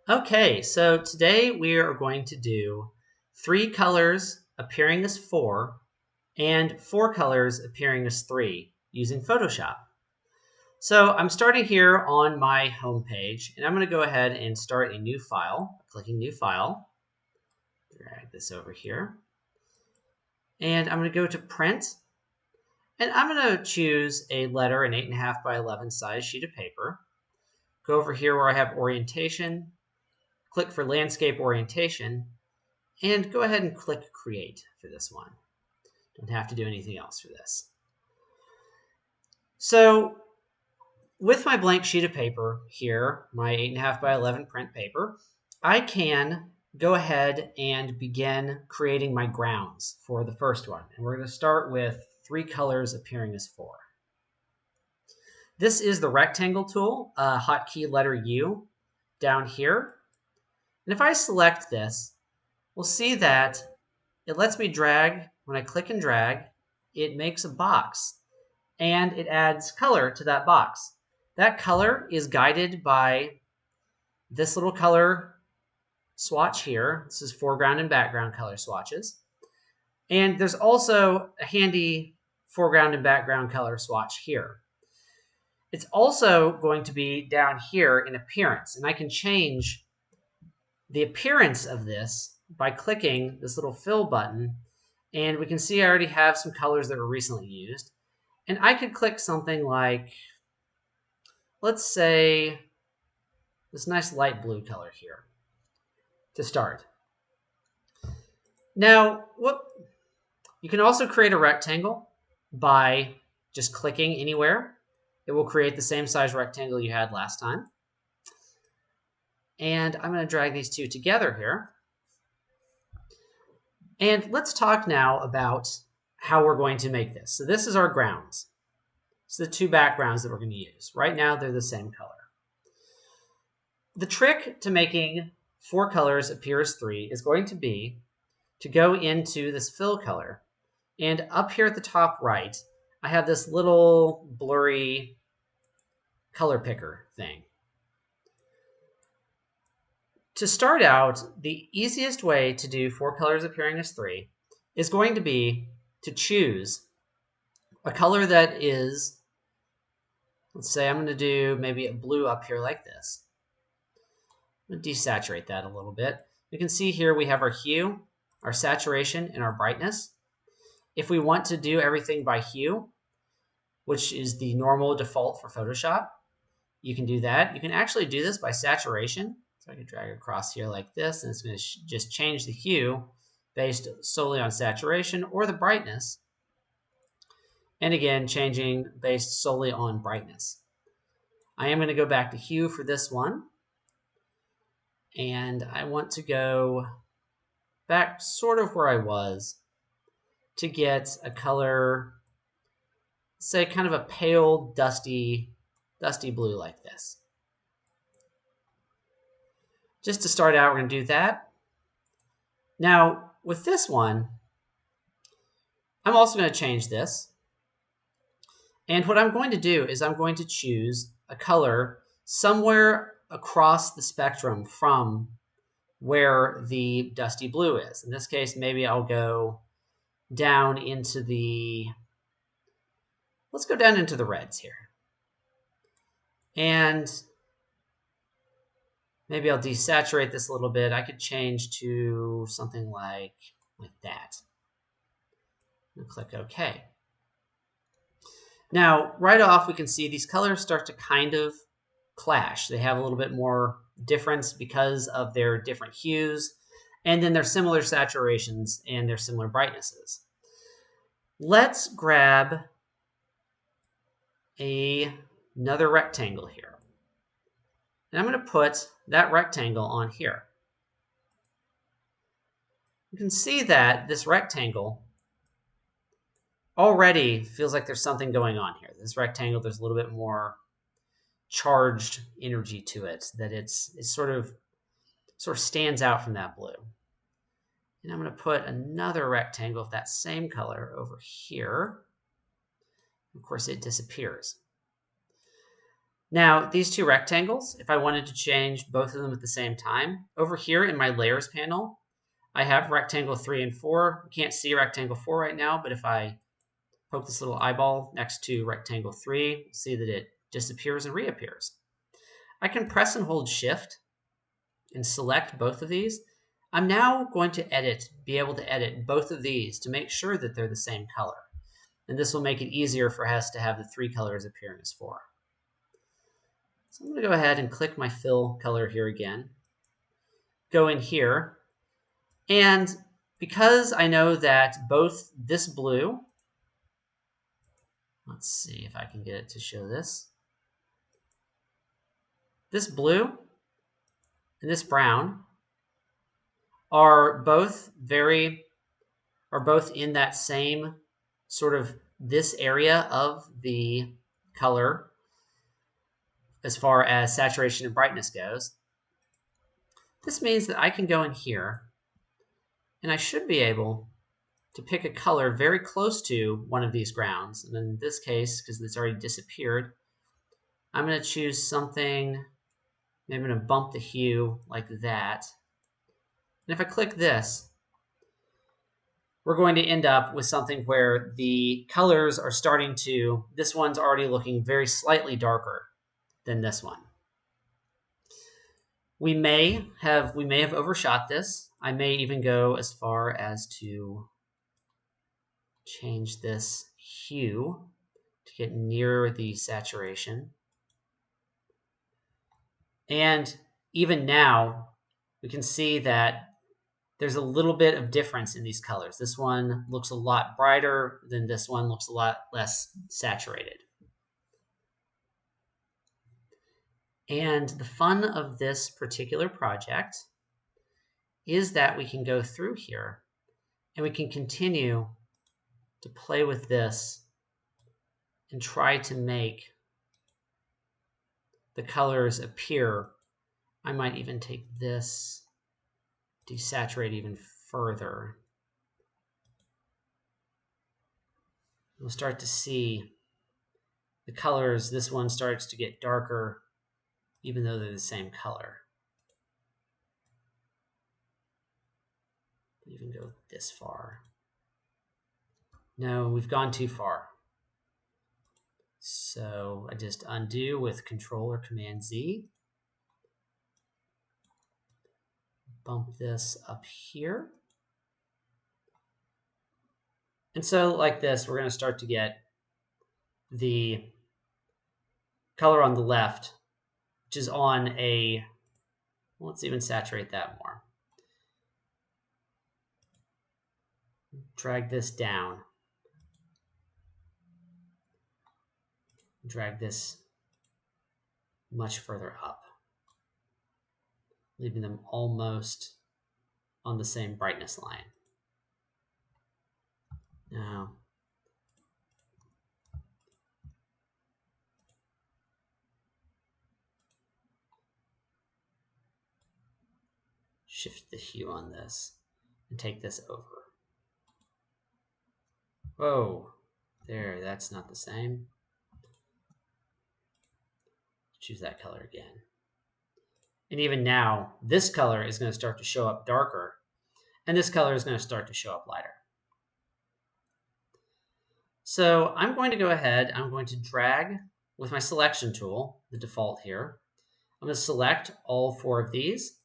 Okay, so today we are going to do 3 colors appearing as 4 and 4 colors appearing as 3 using Photoshop. So I'm starting here on my home page, and I'm going to go ahead and start a new file. Clicking New File, drag this over here, and I'm going to go to Print, and I'm going to choose a letter, an 8.5 by 11 size sheet of paper. Go over here where I have Orientation, click for Landscape Orientation, and go ahead and click Create for this one. Don't have to do anything else for this. So with my blank sheet of paper here, my 8.5 by 11 print paper, I can go ahead and begin creating my grounds for the first one. And we're going to start with 3 colors appearing as 4. This is the rectangle tool, hotkey letter U down here. And if I select this, we'll see that it lets me drag. When I click and drag, it makes a box and it adds color to that box. That color is guided by this little color swatch here. This is foreground and background color swatches. And there's also a handy foreground and background color swatch here. It's also going to be down here in appearance, and I can change the appearance of this by clicking this little fill button, and we can see I already have some colors that were recently used. And I could click something like, let's say, this nice light blue color here to start. Now, you can also create a rectangle by just clicking anywhere. It will create the same size rectangle you had last time. And I'm going to drag these two together here. And let's talk now about how we're going to make this. So this is our grounds. So the 2 backgrounds that we're going to use. Right now, they're the same color. The trick to making 4 colors appear as 3 is going to be to go into this fill color. And up here at the top right, I have this little blurry color picker thing. To start out, the easiest way to do 4 colors appearing as 3 is going to be to choose a color that is, let's say I'm going to do maybe a blue up here like this. I'm going to desaturate that a little bit. You can see here we have our hue, our saturation, and our brightness. If we want to do everything by hue, which is the normal default for Photoshop, you can do that. You can actually do this by saturation. So I can drag across here like this, and it's going to just change the hue based solely on saturation or the brightness. And again, changing based solely on brightness. I am going to go back to hue for this one. And I want to go back sort of where I was to get a color, say kind of a pale, dusty blue like this. Just to start out, we're going to do that. Now, with this one, I'm also going to change this. And what I'm going to do is I'm going to choose a color somewhere across the spectrum from where the dusty blue is. In this case, maybe I'll go down into the, let's go down into the reds here. And maybe I'll desaturate this a little bit. I could change to something like that. And click OK. Now, right off, we can see these colors start to kind of clash. They have a little bit more difference because of their different hues, and then their similar saturations and their similar brightnesses. Let's grab another rectangle here. And I'm going to put that rectangle on here. You can see that this rectangle already feels like there's something going on here. This rectangle, there's a little bit more charged energy to it, that it sort of stands out from that blue. And I'm going to put another rectangle of that same color over here. Of course, it disappears. Now, these two rectangles, if I wanted to change both of them at the same time, over here in my layers panel, I have rectangle 3 and 4. You can't see rectangle 4 right now, but if I poke this little eyeball next to rectangle 3, see that it disappears and reappears. I can press and hold Shift and select both of these. I'm now going to be able to edit both of these to make sure that they're the same color. And this will make it easier for us to have the 3 colors appearing as 4. So I'm going to go ahead and click my fill color here again. Go in here. And because I know that both this blue, let's see if I can get it to show this. This blue and this brown are both in that same sort of this area of the color as far as saturation and brightness goes. This means that I can go in here and I should be able to pick a color very close to one of these grounds. And in this case, because it's already disappeared, I'm going to choose something, maybe I'm going to bump the hue like that. And if I click this, we're going to end up with something where the colors are starting to, this one's already looking very slightly darker than this one. We may have overshot this. I may even go as far as to change this hue to get nearer the saturation. And even now, we can see that there's a little bit of difference in these colors. This one looks a lot brighter than this one, looks a lot less saturated. And the fun of this particular project is that we can go through here and we can continue to play with this and try to make the colors appear. I might even take this, desaturate even further. We'll start to see the colors. This one starts to get darker even though they're the same color. Even go this far. No, we've gone too far. So I just undo with Control or Command Z. Bump this up here. And so like this, we're going to start to get the color on the left, which is on a, let's even saturate that more. Drag this down. Drag this much further up, leaving them almost on the same brightness line. Now, shift the hue on this and take this over. Whoa, there, that's not the same. Choose that color again. And even now, this color is going to start to show up darker, and this color is going to start to show up lighter. So I'm going to go ahead, I'm going to drag with my selection tool, the default here. I'm going to select all 4 of these.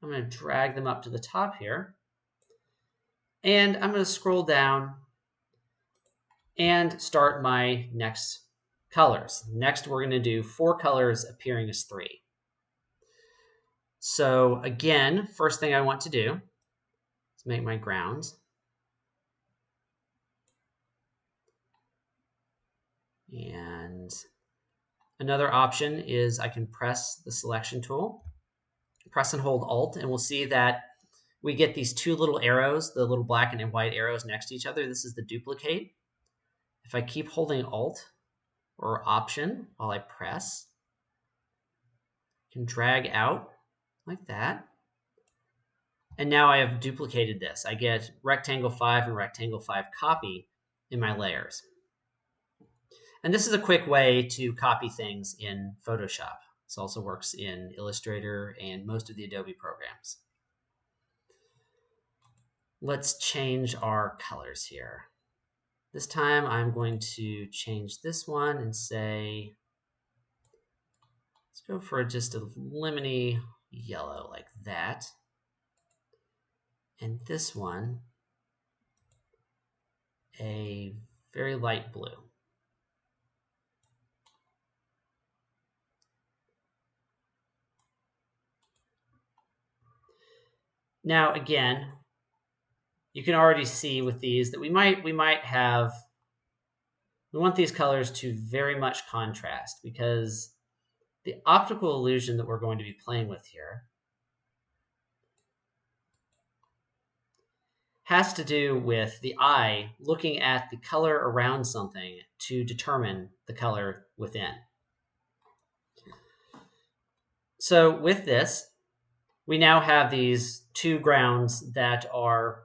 I'm going to drag them up to the top here. And I'm going to scroll down and start my next colors. Next, we're going to do 4 colors appearing as 3. So again, first thing I want to do is make my grounds. And another option is I can press the selection tool, press and hold Alt, and we'll see that we get these 2 little arrows, the little black and white arrows next to each other. This is the duplicate. If I keep holding Alt or Option while I press, I can drag out like that. And now I have duplicated this. I get rectangle 5 and rectangle 5 copy in my layers. And this is a quick way to copy things in Photoshop. This also works in Illustrator and most of the Adobe programs. Let's change our colors here. This time I'm going to change this one and say, let's go for just a lemony yellow like that. And this one, a very light blue. Now again, you can already see with these that we want these colors to very much contrast, because the optical illusion that we're going to be playing with here has to do with the eye looking at the color around something to determine the color within. So with this, we now have these two grounds that are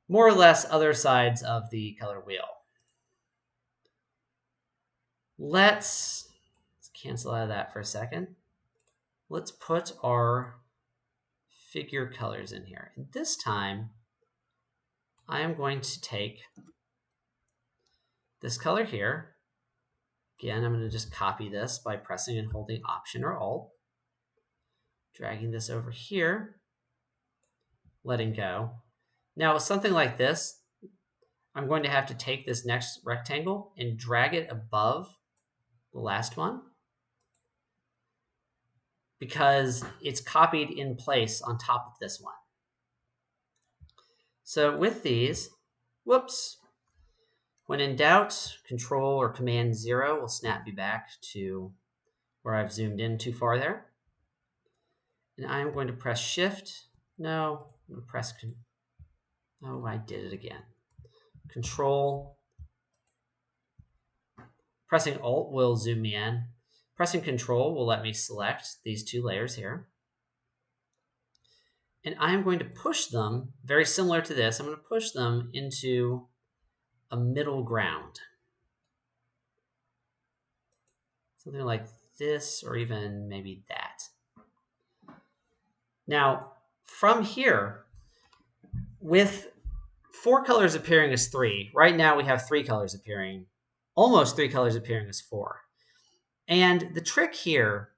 more or less other sides of the color wheel. Let's cancel out of that for a second. Let's put our figure colors in here. And this time, I am going to take this color here. Again, I'm going to just copy this by pressing and holding Option or Alt. Dragging this over here, letting go. Now, with something like this, I'm going to have to take this next rectangle and drag it above the last one, because it's copied in place on top of this one. So with these, whoops, when in doubt, Control or Command 0 will snap me back to where I've zoomed in too far there. And I'm going to press Shift. No, I'm going to press, oh, I did it again. Control. Pressing Alt will zoom me in. Pressing Control will let me select these two layers here. And I'm going to push them, very similar to this, I'm going to push them into a middle ground. Something like this, or even maybe that. Now, from here, with 4 colors appearing as 3, right now we have 3 colors appearing, almost 3 colors appearing as 4. And the trick here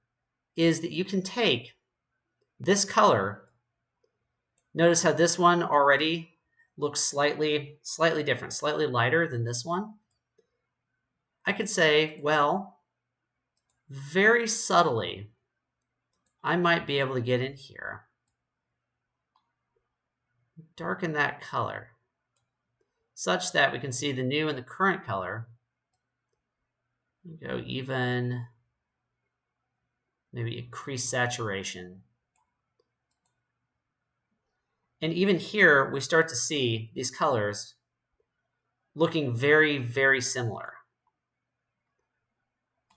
is that you can take this color. Notice how this one already looks slightly different, slightly lighter than this one. I could say, well, very subtly, I might be able to get in here, darken that color, such that we can see the new and the current color. Go even, maybe increase saturation. And even here, we start to see these colors looking very, very similar.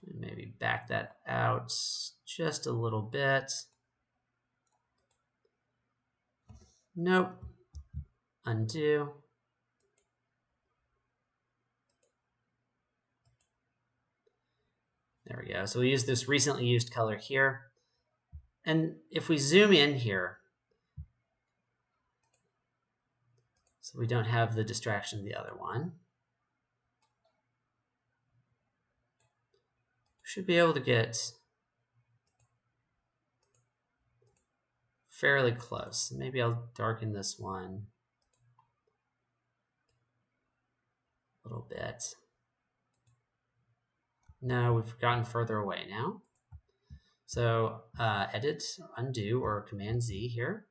Maybe back that out just a little bit. Nope. Undo. There we go. So we use this recently used color here. And if we zoom in here, so we don't have the distraction of the other one, we should be able to get fairly close. Maybe I'll darken this one a little bit. No, we've gotten further away now. So Edit, Undo, or Command Z here.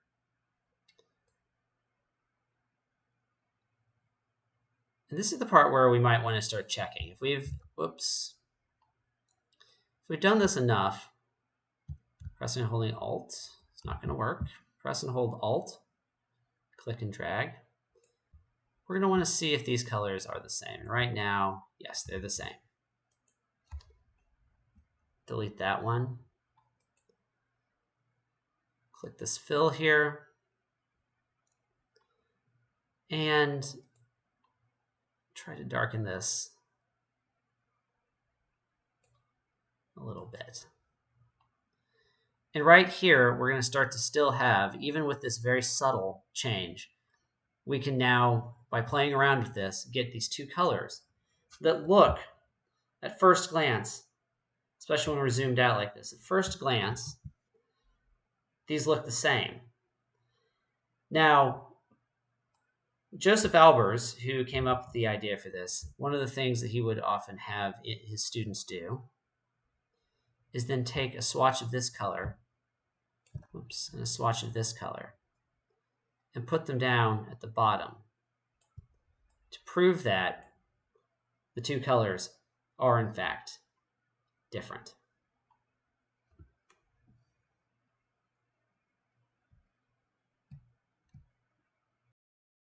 And this is the part where we might want to start checking. If we've, whoops, if we've done this enough, pressing and holding Alt, it's not going to work. Press and hold Alt, click and drag. We're going to want to see if these colors are the same. And right now, yes, they're the same. Delete that one. Click this fill here. And try to darken this a little bit. And right here, we're going to start to still have, even with this very subtle change, we can now, by playing around with this, get these two colors that look, at first glance, especially when we're zoomed out like this, at first glance, these look the same. Now, Josef Albers, who came up with the idea for this, one of the things that he would often have his students do is then take a swatch of this color, and a swatch of this color, and put them down at the bottom to prove that the two colors are in fact different.